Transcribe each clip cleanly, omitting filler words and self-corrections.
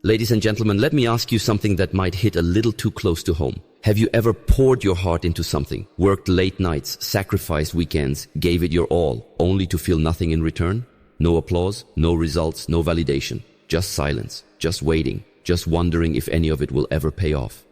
Ladies and gentlemen, let me ask you something that might hit a little too close to home. Have you ever poured your heart into something, worked late nights, sacrificed weekends, gave it your all, only to feel nothing in return? No applause, no results, no validation. Just silence, just waiting, just wondering if any of it will ever pay off.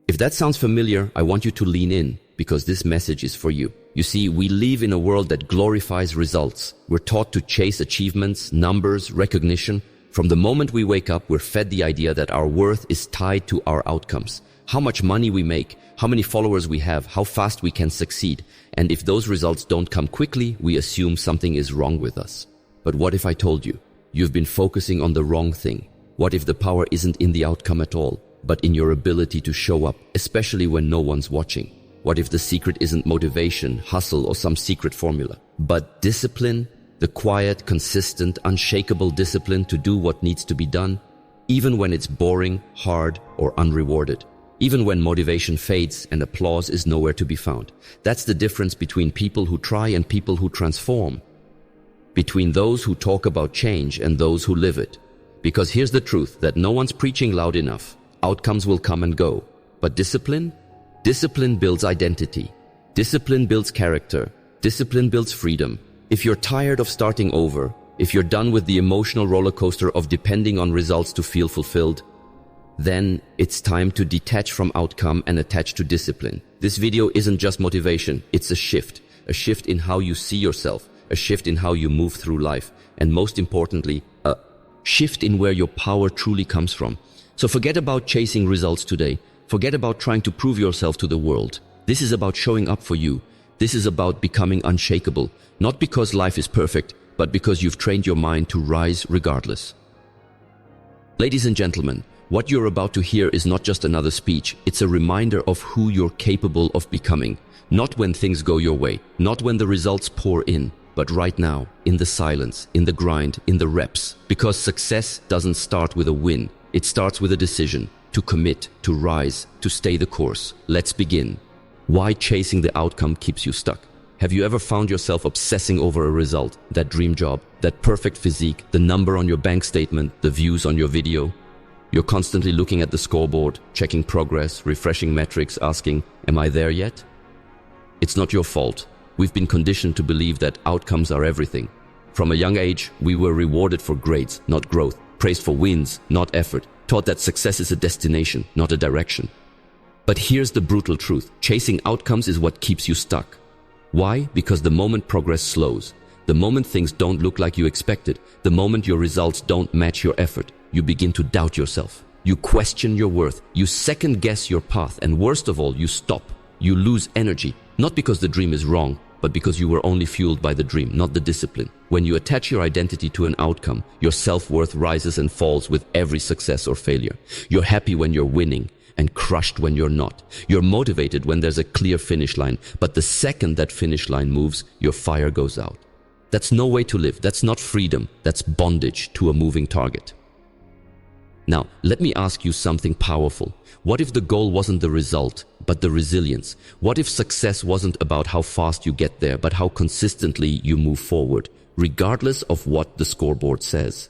If that sounds familiar, I want you to lean in, because this message is for you. You see, we live in a world that glorifies results. We're taught to chase achievements, numbers, recognition. From the moment we wake up, we're fed the idea that our worth is tied to our outcomes. How much money we make, how many followers we have, how fast we can succeed. And if those results don't come quickly, we assume something is wrong with us. But what if I told you, you've been focusing on the wrong thing? What if the power isn't in the outcome at all, but in your ability to show up, especially when no one's watching? What if the secret isn't motivation, hustle, or some secret formula, but discipline? The quiet, consistent, unshakable discipline to do what needs to be done, even when it's boring, hard, or unrewarded. Even when motivation fades and applause is nowhere to be found. That's the difference between people who try and people who transform. Between those who talk about change and those who live it. Because here's the truth, that no one's preaching loud enough. Outcomes will come and go. But discipline? Discipline builds identity. Discipline builds character. Discipline builds freedom. If you're tired of starting over, if you're done with the emotional roller coaster of depending on results to feel fulfilled, then it's time to detach from outcome and attach to discipline. This video isn't just motivation, it's a shift in how you see yourself, a shift in how you move through life, and most importantly, a shift in where your power truly comes from. So forget about chasing results today. Forget about trying to prove yourself to the world. This is about showing up for you. This is about becoming unshakable, not because life is perfect, but because you've trained your mind to rise regardless. Ladies and gentlemen, what you're about to hear is not just another speech, it's a reminder of who you're capable of becoming. Not when things go your way, not when the results pour in, but right now, in the silence, in the grind, in the reps. Because success doesn't start with a win, it starts with a decision, to commit, to rise, to stay the course. Let's begin. Why chasing the outcome keeps you stuck? Have you ever found yourself obsessing over a result, that dream job, that perfect physique, the number on your bank statement, the views on your video? You're constantly looking at the scoreboard, checking progress, refreshing metrics, asking, am I there yet? It's not your fault. We've been conditioned to believe that outcomes are everything. From a young age, we were rewarded for grades, not growth, praised for wins, not effort, taught that success is a destination, not a direction. But here's the brutal truth. Chasing outcomes is what keeps you stuck. Why? Because the moment progress slows, the moment things don't look like you expected, the moment your results don't match your effort, you begin to doubt yourself. You question your worth, you second guess your path, and worst of all, you stop. You lose energy, not because the dream is wrong, but because you were only fueled by the dream, not the discipline. When you attach your identity to an outcome, your self-worth rises and falls with every success or failure. You're happy when you're winning, and crushed when you're not. You're motivated when there's a clear finish line, but the second that finish line moves, your fire goes out. That's no way to live. That's not freedom. That's bondage to a moving target. Now, let me ask you something powerful. What if the goal wasn't the result, but the resilience? What if success wasn't about how fast you get there, but how consistently you move forward, regardless of what the scoreboard says?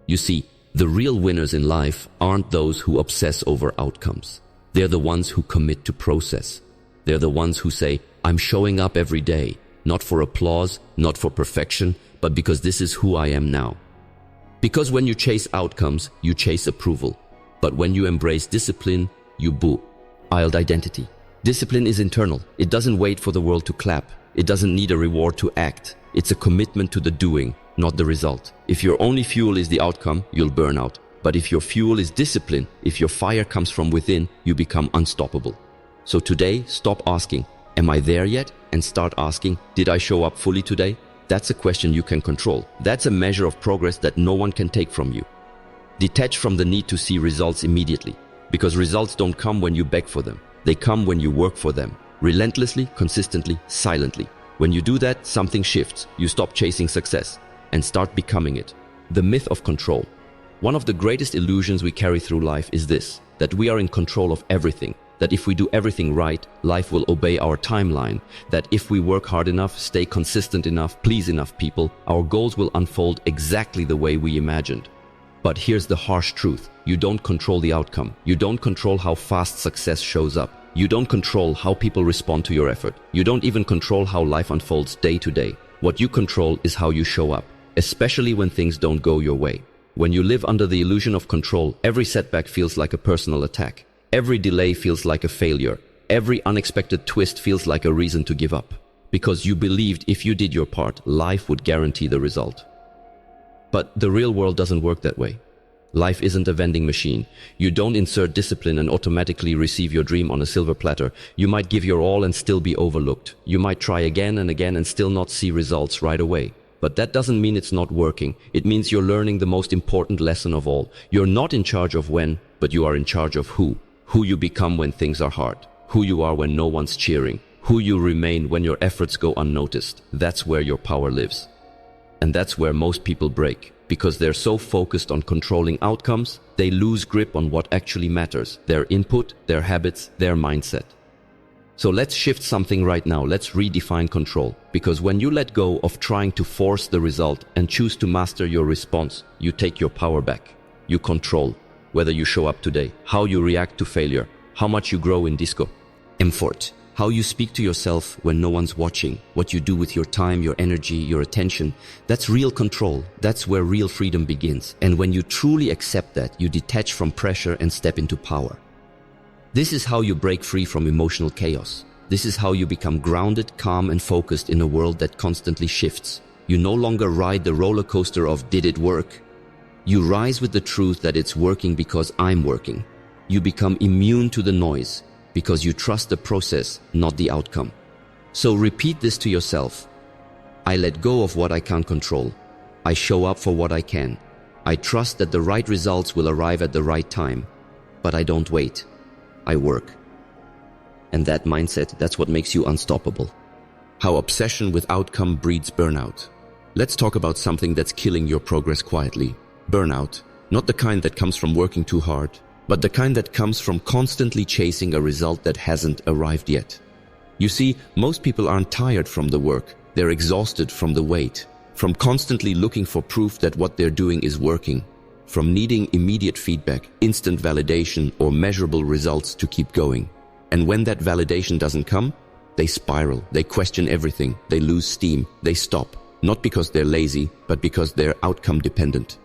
You see, the real winners in life aren't those who obsess over outcomes. They're the ones who commit to process. They're the ones who say, I'm showing up every day, not for applause, not for perfection, but because this is who I am now. Because when you chase outcomes, you chase approval. But when you embrace discipline, you build identity. Discipline is internal. It doesn't wait for the world to clap. It doesn't need a reward to act. It's a commitment to the doing, not the result. If your only fuel is the outcome, you'll burn out. But if your fuel is discipline, if your fire comes from within, you become unstoppable. So today, stop asking, am I there yet? And start asking, did I show up fully today? That's a question you can control. That's a measure of progress that no one can take from you. Detach from the need to see results immediately, because results don't come when you beg for them. They come when you work for them, relentlessly, consistently, silently. When you do that, something shifts. You stop chasing success and start becoming it. The myth of control. One of the greatest illusions we carry through life is this, that we are in control of everything, that if we do everything right, life will obey our timeline, that if we work hard enough, stay consistent enough, please enough people, our goals will unfold exactly the way we imagined. But here's the harsh truth. You don't control the outcome. You don't control how fast success shows up. You don't control how people respond to your effort. You don't even control how life unfolds day to day. What you control is how you show up, especially when things don't go your way. When you live under the illusion of control, every setback feels like a personal attack. Every delay feels like a failure. Every unexpected twist feels like a reason to give up. Because you believed if you did your part, life would guarantee the result. But the real world doesn't work that way. Life isn't a vending machine. You don't insert discipline and automatically receive your dream on a silver platter. You might give your all and still be overlooked. You might try again and again and still not see results right away. But that doesn't mean it's not working. It means you're learning the most important lesson of all. You're not in charge of when, but you are in charge of who. Who you become when things are hard. Who you are when no one's cheering. Who you remain when your efforts go unnoticed. That's where your power lives. And that's where most people break. Because they're so focused on controlling outcomes, they lose grip on what actually matters, their input, their habits, their mindset. So let's shift something right now. Let's redefine control. Because when you let go of trying to force the result and choose to master your response, you take your power back. You control whether you show up today, how you react to failure, how much you grow in disco. Effort. How you speak to yourself when no one's watching, what you do with your time, your energy, your attention. That's real control. That's where real freedom begins. And when you truly accept that, you detach from pressure and step into power. This is how you break free from emotional chaos. This is how you become grounded, calm, and focused in a world that constantly shifts. You no longer ride the roller coaster of did it work? You rise with the truth that it's working because I'm working. You become immune to the noise, because you trust the process, not the outcome. So repeat this to yourself. I let go of what I can't control. I show up for what I can. I trust that the right results will arrive at the right time. But I don't wait. I work. And that mindset, that's what makes you unstoppable. How obsession with outcome breeds burnout. Let's talk about something that's killing your progress quietly. Burnout. Not the kind that comes from working too hard, but the kind that comes from constantly chasing a result that hasn't arrived yet. You see, most people aren't tired from the work. They're exhausted from the wait, from constantly looking for proof that what they're doing is working, from needing immediate feedback, instant validation, or measurable results to keep going. And when that validation doesn't come, they spiral, they question everything, they lose steam, they stop, not because they're lazy, but because they're outcome dependent.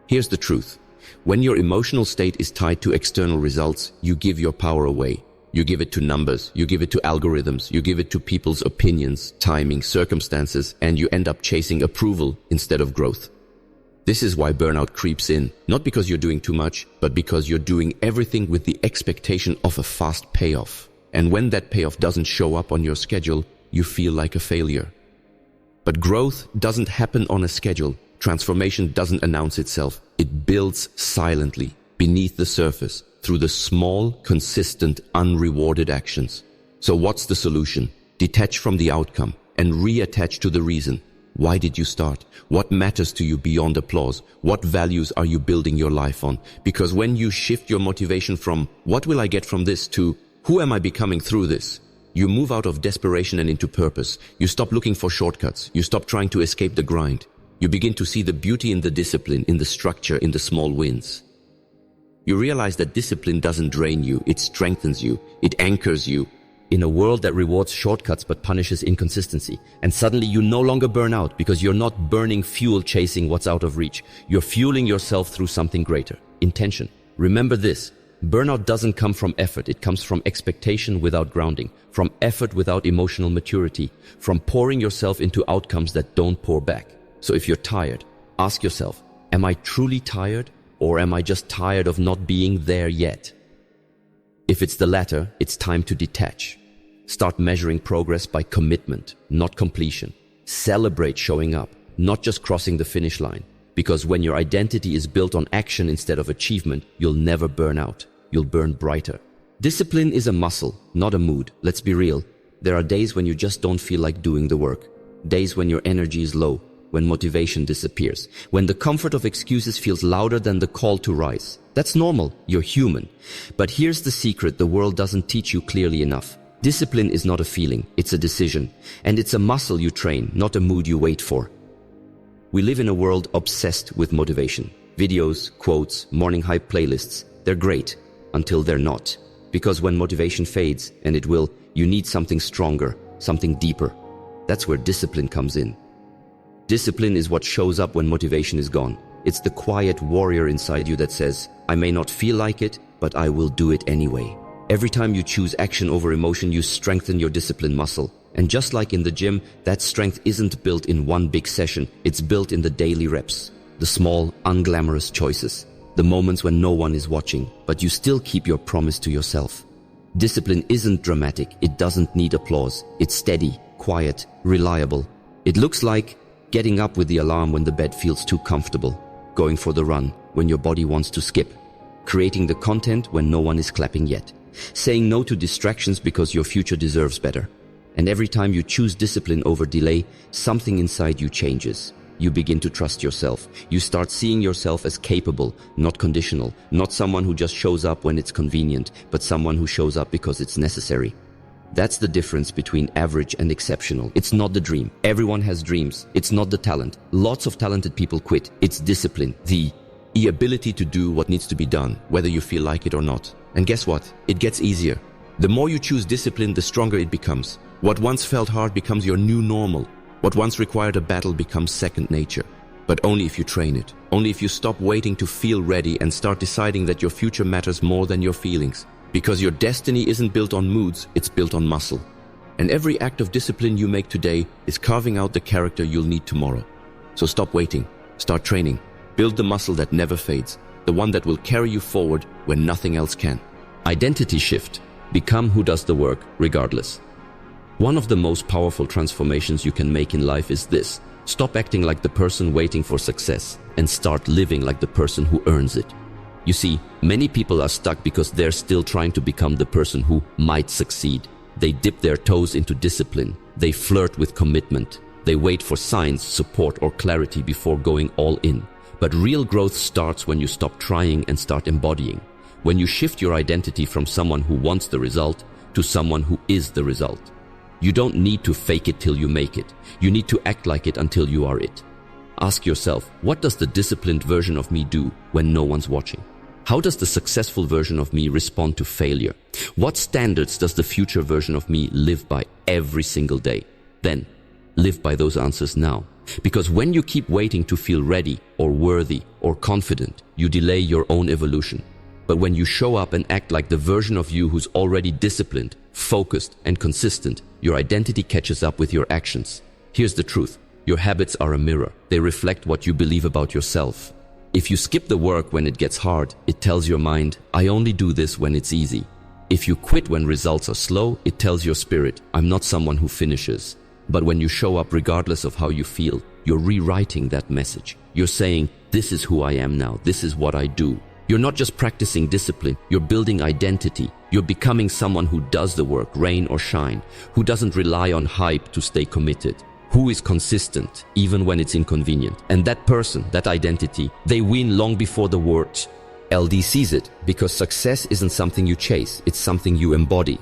Here's the truth. When your emotional state is tied to external results, you give your power away. You give it to numbers, you give it to algorithms, you give it to people's opinions, timing, circumstances, and you end up chasing approval instead of growth. This is why burnout creeps in, not because you're doing too much, but because you're doing everything with the expectation of a fast payoff. And when that payoff doesn't show up on your schedule, you feel like a failure. But growth doesn't happen on a schedule. Transformation doesn't announce itself. It builds silently, beneath the surface, through the small, consistent, unrewarded actions. So what's the solution? Detach from the outcome and reattach to the reason. Why did you start? What matters to you beyond applause? What values are you building your life on? Because when you shift your motivation from what will I get from this to who am I becoming through this, you move out of desperation and into purpose. You stop looking for shortcuts. You stop trying to escape the grind. You begin to see the beauty in the discipline, in the structure, in the small wins. You realize that discipline doesn't drain you, it strengthens you, it anchors you. In a world that rewards shortcuts but punishes inconsistency. And suddenly you no longer burn out because you're not burning fuel chasing what's out of reach. You're fueling yourself through something greater. Intention. Remember this. Burnout doesn't come from effort. It comes from expectation without grounding, from effort without emotional maturity, from pouring yourself into outcomes that don't pour back. So if you're tired, ask yourself, am I truly tired or am I just tired of not being there yet? If it's the latter, it's time to detach. Start measuring progress by commitment, not completion. Celebrate showing up, not just crossing the finish line. Because when your identity is built on action instead of achievement, you'll never burn out. You'll burn brighter. Discipline is a muscle, not a mood. Let's be real. There are days when you just don't feel like doing the work. Days when your energy is low. When motivation disappears, when the comfort of excuses feels louder than the call to rise. That's normal, you're human. But here's the secret the world doesn't teach you clearly enough. Discipline is not a feeling, it's a decision. And it's a muscle you train, not a mood you wait for. We live in a world obsessed with motivation. Videos, quotes, morning hype playlists, they're great until they're not. Because when motivation fades, and it will, you need something stronger, something deeper. That's where discipline comes in. Discipline is what shows up when motivation is gone. It's the quiet warrior inside you that says, I may not feel like it, but I will do it anyway. Every time you choose action over emotion, you strengthen your discipline muscle. And just like in the gym, that strength isn't built in one big session, it's built in the daily reps. The small, unglamorous choices. The moments when no one is watching, but you still keep your promise to yourself. Discipline isn't dramatic, it doesn't need applause. It's steady, quiet, reliable. It looks like getting up with the alarm when the bed feels too comfortable, going for the run when your body wants to skip, creating the content when no one is clapping yet, saying no to distractions because your future deserves better. And every time you choose discipline over delay, something inside you changes. You begin to trust yourself. You start seeing yourself as capable, not conditional, not someone who just shows up when it's convenient, but someone who shows up because it's necessary. That's the difference between average and exceptional. It's not the dream. Everyone has dreams. It's not the talent. Lots of talented people quit. It's discipline. The ability to do what needs to be done, whether you feel like it or not. And guess what? It gets easier. The more you choose discipline, the stronger it becomes. What once felt hard becomes your new normal. What once required a battle becomes second nature. But only if you train it. Only if you stop waiting to feel ready and start deciding that your future matters more than your feelings. Because your destiny isn't built on moods, it's built on muscle. And every act of discipline you make today is carving out the character you'll need tomorrow. So stop waiting. Start training. Build the muscle that never fades. The one that will carry you forward when nothing else can. Identity shift. Become who does the work, regardless. One of the most powerful transformations you can make in life is this. Stop acting like the person waiting for success and start living like the person who earns it. You see, many people are stuck because they're still trying to become the person who might succeed. They dip their toes into discipline. They flirt with commitment. They wait for signs, support, or clarity before going all in. But real growth starts when you stop trying and start embodying. When you shift your identity from someone who wants the result to someone who is the result. You don't need to fake it till you make it. You need to act like it until you are it. Ask yourself, what does the disciplined version of me do when no one's watching? How does the successful version of me respond to failure? What standards does the future version of me live by every single day? Then, live by those answers now. Because when you keep waiting to feel ready or worthy or confident, you delay your own evolution. But when you show up and act like the version of you who's already disciplined, focused, and consistent, your identity catches up with your actions. Here's the truth. Your habits are a mirror. They reflect what you believe about yourself. If you skip the work when it gets hard, it tells your mind, I only do this when it's easy. If you quit when results are slow, it tells your spirit, I'm not someone who finishes. But when you show up regardless of how you feel, you're rewriting that message. You're saying, this is who I am now. This is what I do. You're not just practicing discipline, you're building identity. You're becoming someone who does the work, rain or shine, who doesn't rely on hype to stay committed, who is consistent even when it's inconvenient. And that person, that identity, they win long before the word LD sees it, because success isn't something you chase, it's something you embody.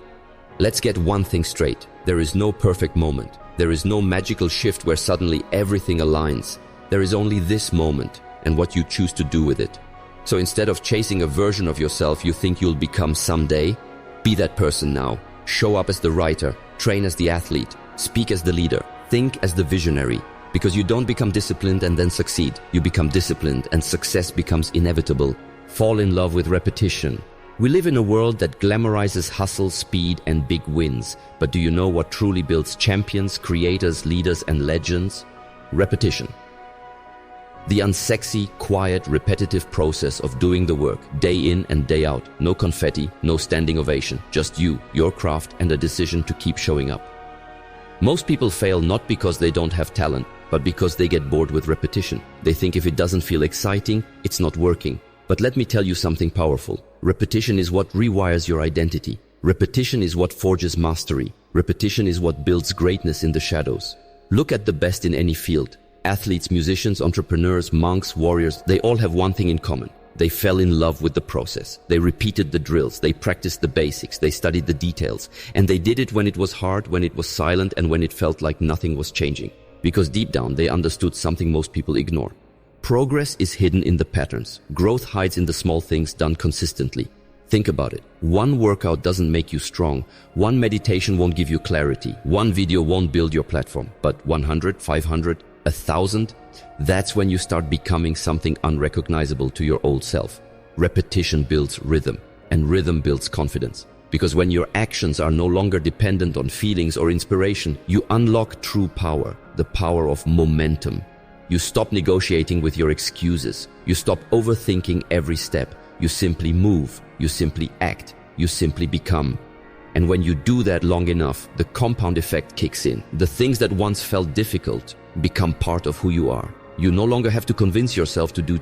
Let's get one thing straight. There is no perfect moment. There is no magical shift where suddenly everything aligns. There is only this moment and what you choose to do with it. So instead of chasing a version of yourself you think you'll become someday, be that person now. Show up as the writer, train as the athlete, speak as the leader, think as the visionary. Because you don't become disciplined and then succeed. You become disciplined and success becomes inevitable. Fall in love with repetition. We live in a world that glamorizes hustle, speed, and big wins. But do you know what truly builds champions, creators, leaders, and legends? Repetition. The unsexy, quiet, repetitive process of doing the work, day in and day out. No confetti, no standing ovation. Just you, your craft, and a decision to keep showing up. Most people fail not because they don't have talent, but because they get bored with repetition. They think if it doesn't feel exciting, it's not working. But let me tell you something powerful. Repetition is what rewires your identity. Repetition is what forges mastery. Repetition is what builds greatness in the shadows. Look at the best in any field. Athletes, musicians, entrepreneurs, monks, warriors, they all have one thing in common. They fell in love with the process. They repeated the drills. They practiced the basics. They studied the details. And they did it when it was hard, when it was silent, and when it felt like nothing was changing. Because deep down, they understood something most people ignore. Progress is hidden in the patterns. Growth hides in the small things done consistently. Think about it. One workout doesn't make you strong. One meditation won't give you clarity. One video won't build your platform. But 100, 500, 1,000, that's when you start becoming something unrecognizable to your old self. Repetition builds rhythm, and rhythm builds confidence. Because when your actions are no longer dependent on feelings or inspiration, you unlock true power, the power of momentum. You stop negotiating with your excuses. You stop overthinking every step. You simply move. You simply act. You simply become. And when you do that long enough, the compound effect kicks in. The things that once felt difficult become part of who you are. You no longer have to convince yourself to do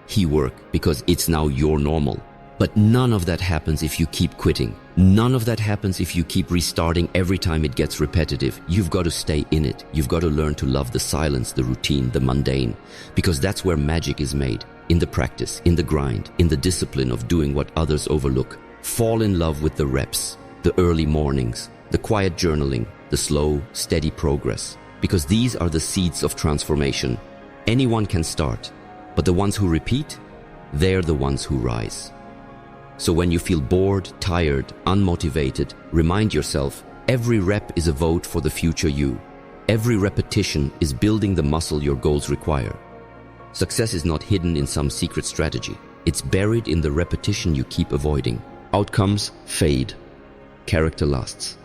he work, because it's now your normal. But none of that happens if you keep quitting. None of that happens if you keep restarting every time it gets repetitive. You've got to stay in it. You've got to learn to love the silence, the routine, the mundane. Because that's where magic is made. In the practice, in the grind, in the discipline of doing what others overlook. Fall in love with the reps, the early mornings, the quiet journaling, the slow, steady progress. Because these are the seeds of transformation. Anyone can start, but the ones who repeat, they're the ones who rise. So when you feel bored, tired, unmotivated, remind yourself, every rep is a vote for the future you. Every repetition is building the muscle your goals require. Success is not hidden in some secret strategy. It's buried in the repetition you keep avoiding. Outcomes fade. Character lasts.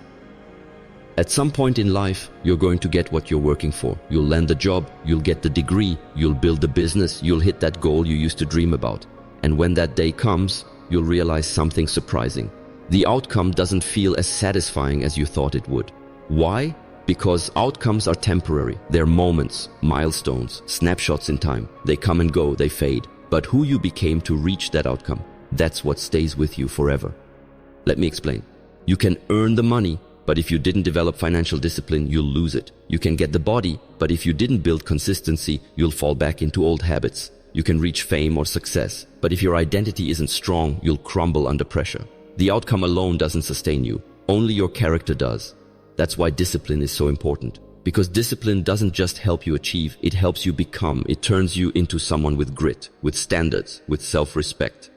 At some point in life, you're going to get what you're working for. You'll land a job, you'll get the degree, you'll build the business, you'll hit that goal you used to dream about. And when that day comes, you'll realize something surprising. The outcome doesn't feel as satisfying as you thought it would. Why? Because outcomes are temporary. They're moments, milestones, snapshots in time. They come and go, they fade. But who you became to reach that outcome, that's what stays with you forever. Let me explain. You can earn the money, but if you didn't develop financial discipline, you'll lose it. You can get the body, but if you didn't build consistency, you'll fall back into old habits. You can reach fame or success, but if your identity isn't strong, you'll crumble under pressure. The outcome alone doesn't sustain you. Only your character does. That's why discipline is so important. Because discipline doesn't just help you achieve, it helps you become. It turns you into someone with grit, with standards, with self-respect.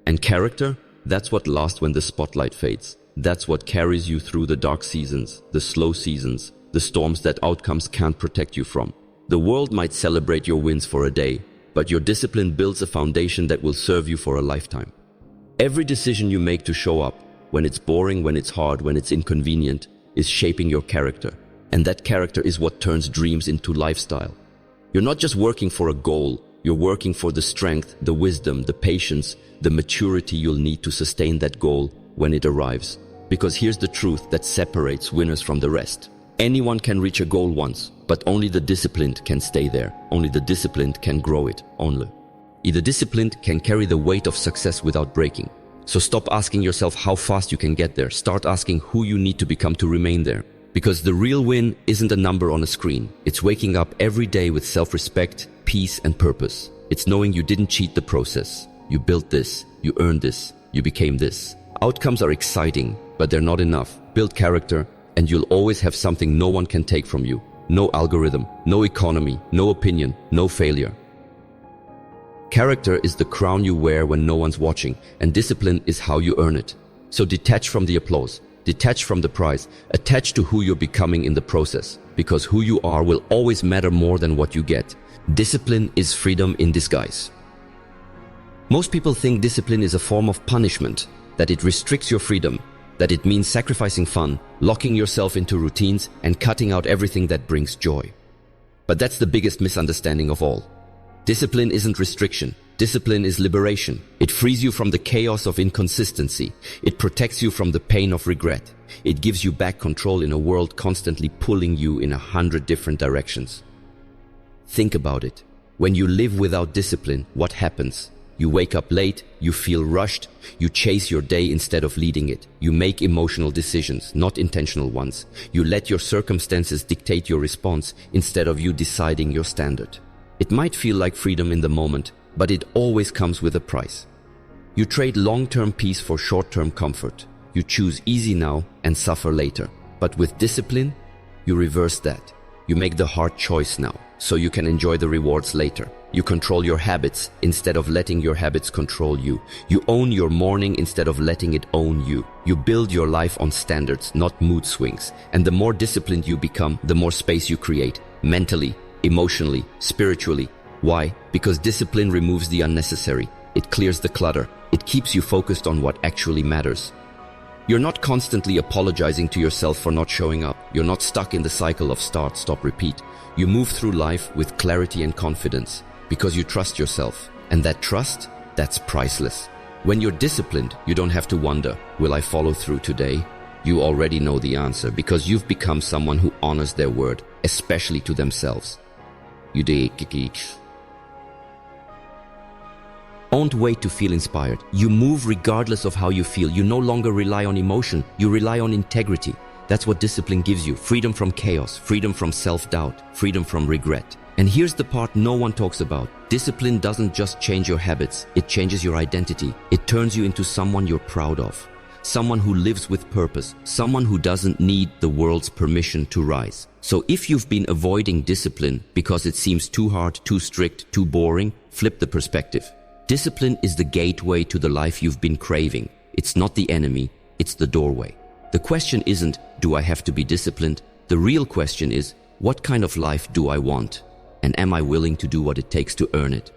And character? That's what lasts when the spotlight fades. That's what carries you through the dark seasons, the slow seasons, the storms that outcomes can't protect you from. The world might celebrate your wins for a day, but your discipline builds a foundation that will serve you for a lifetime. Every decision you make to show up, when it's boring, when it's hard, when it's inconvenient, is shaping your character. And that character is what turns dreams into lifestyle. You're not just working for a goal, you're working for the strength, the wisdom, the patience, the maturity you'll need to sustain that goal when it arrives. Because here's the truth that separates winners from the rest. Anyone can reach a goal once, but only the disciplined can stay there. Only the disciplined can grow it, only. The disciplined can carry the weight of success without breaking. So stop asking yourself how fast you can get there. Start asking who you need to become to remain there. Because the real win isn't a number on a screen. It's waking up every day with self-respect, peace, and purpose. It's knowing you didn't cheat the process. You built this, you earned this, you became this. Outcomes are exciting, but they're not enough. Build character, and you'll always have something no one can take from you. No algorithm, no economy, no opinion, no failure. Character is the crown you wear when no one's watching, and discipline is how you earn it. So detach from the applause, detach from the prize, attach to who you're becoming in the process, because who you are will always matter more than what you get. Discipline is freedom in disguise. Most people think discipline is a form of punishment, that it restricts your freedom, that it means sacrificing fun, locking yourself into routines, and cutting out everything that brings joy. But that's the biggest misunderstanding of all. Discipline isn't restriction. Discipline is liberation. It frees you from the chaos of inconsistency. It protects you from the pain of regret. It gives you back control in a world constantly pulling you in 100 different directions. Think about it. When you live without discipline, what happens? You wake up late, you feel rushed, you chase your day instead of leading it. You make emotional decisions, not intentional ones. You let your circumstances dictate your response instead of you deciding your standard. It might feel like freedom in the moment, but it always comes with a price. You trade long-term peace for short-term comfort. You choose easy now and suffer later. But with discipline, you reverse that. You make the hard choice now, so you can enjoy the rewards later. You control your habits instead of letting your habits control you. You own your morning instead of letting it own you. You build your life on standards, not mood swings. And the more disciplined you become, the more space you create, mentally, emotionally, spiritually. Why? Because discipline removes the unnecessary. It clears the clutter. It keeps you focused on what actually matters. You're not constantly apologizing to yourself for not showing up. You're not stuck in the cycle of start, stop, repeat. You move through life with clarity and confidence because you trust yourself. And that trust, that's priceless. When you're disciplined, you don't have to wonder, will I follow through today? You already know the answer because you've become someone who honors their word, especially to themselves. Don't wait to feel inspired. You move regardless of how you feel. You no longer rely on emotion. You rely on integrity. That's what discipline gives you. Freedom from chaos, freedom from self-doubt, freedom from regret. And here's the part no one talks about. Discipline doesn't just change your habits. It changes your identity. It turns you into someone you're proud of. Someone who lives with purpose. Someone who doesn't need the world's permission to rise. So if you've been avoiding discipline because it seems too hard, too strict, too boring, flip the perspective. Discipline is the gateway to the life you've been craving. It's not the enemy, it's the doorway. The question isn't, do I have to be disciplined? The real question is, what kind of life do I want? And am I willing to do what it takes to earn it?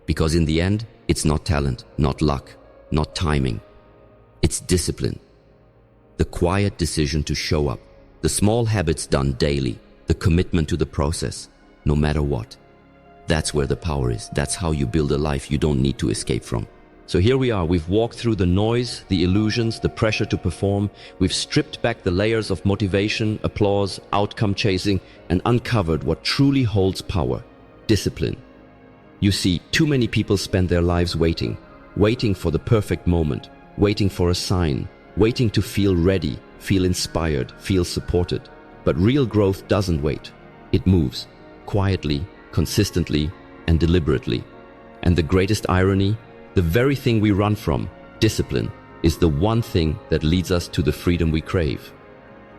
Because in the end, it's not talent, not luck, not timing. It's discipline. The quiet decision to show up. The small habits done daily. The commitment to the process, no matter what. That's where the power is. That's how you build a life you don't need to escape from. So here we are. We've walked through the noise, the illusions, the pressure to perform. We've stripped back the layers of motivation, applause, outcome chasing, and uncovered what truly holds power: discipline. You see, too many people spend their lives waiting for the perfect moment, waiting for a sign, waiting to feel ready, feel inspired, feel supported. But real growth doesn't wait. It moves, quietly, consistently, and deliberately. And the greatest irony, the very thing we run from, discipline, is the one thing that leads us to the freedom we crave.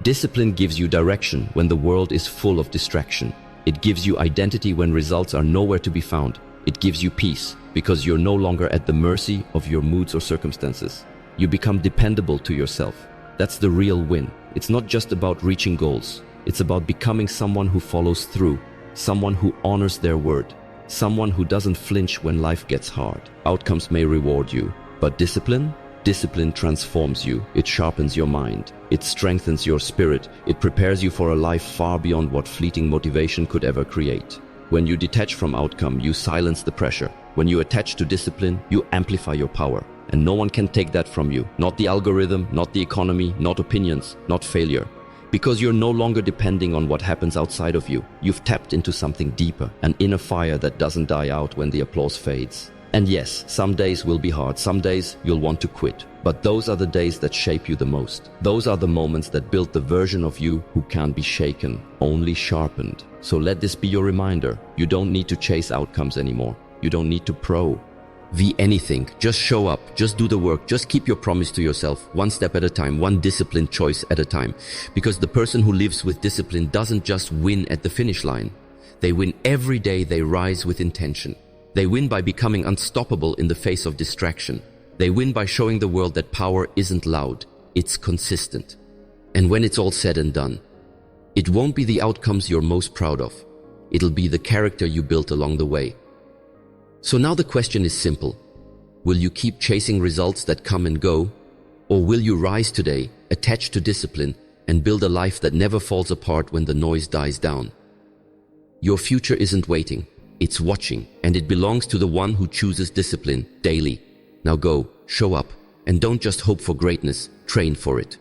Discipline gives you direction when the world is full of distraction. It gives you identity when results are nowhere to be found. It gives you peace because you're no longer at the mercy of your moods or circumstances. You become dependable to yourself. That's the real win. It's not just about reaching goals. It's about becoming someone who follows through. Someone who honors their word. Someone who doesn't flinch when life gets hard. Outcomes may reward you, but discipline? Discipline transforms you. It sharpens your mind. It strengthens your spirit. It prepares you for a life far beyond what fleeting motivation could ever create. When you detach from outcome, you silence the pressure. When you attach to discipline, you amplify your power. And no one can take that from you. Not the algorithm, not the economy, not opinions, not failure. Because you're no longer depending on what happens outside of you. You've tapped into something deeper, an inner fire that doesn't die out when the applause fades. And yes, some days will be hard, some days you'll want to quit. But those are the days that shape you the most. Those are the moments that build the version of you who can't be shaken, only sharpened. So let this be your reminder. You don't need to chase outcomes anymore. You don't need to be anything. Just show up, just do the work, just keep your promise to yourself, one step at a time, one disciplined choice at a time. Because the person who lives with discipline doesn't just win at the finish line. They win every day they rise with intention. They win by becoming unstoppable in the face of distraction. They win by showing the world that power isn't loud, it's consistent. And when it's all said and done, it won't be the outcomes you're most proud of. It'll be the character you built along the way. So now the question is simple. Will you keep chasing results that come and go? Or will you rise today, attached to discipline, and build a life that never falls apart when the noise dies down? Your future isn't waiting, it's watching, and it belongs to the one who chooses discipline daily. Now go, show up, and don't just hope for greatness, train for it.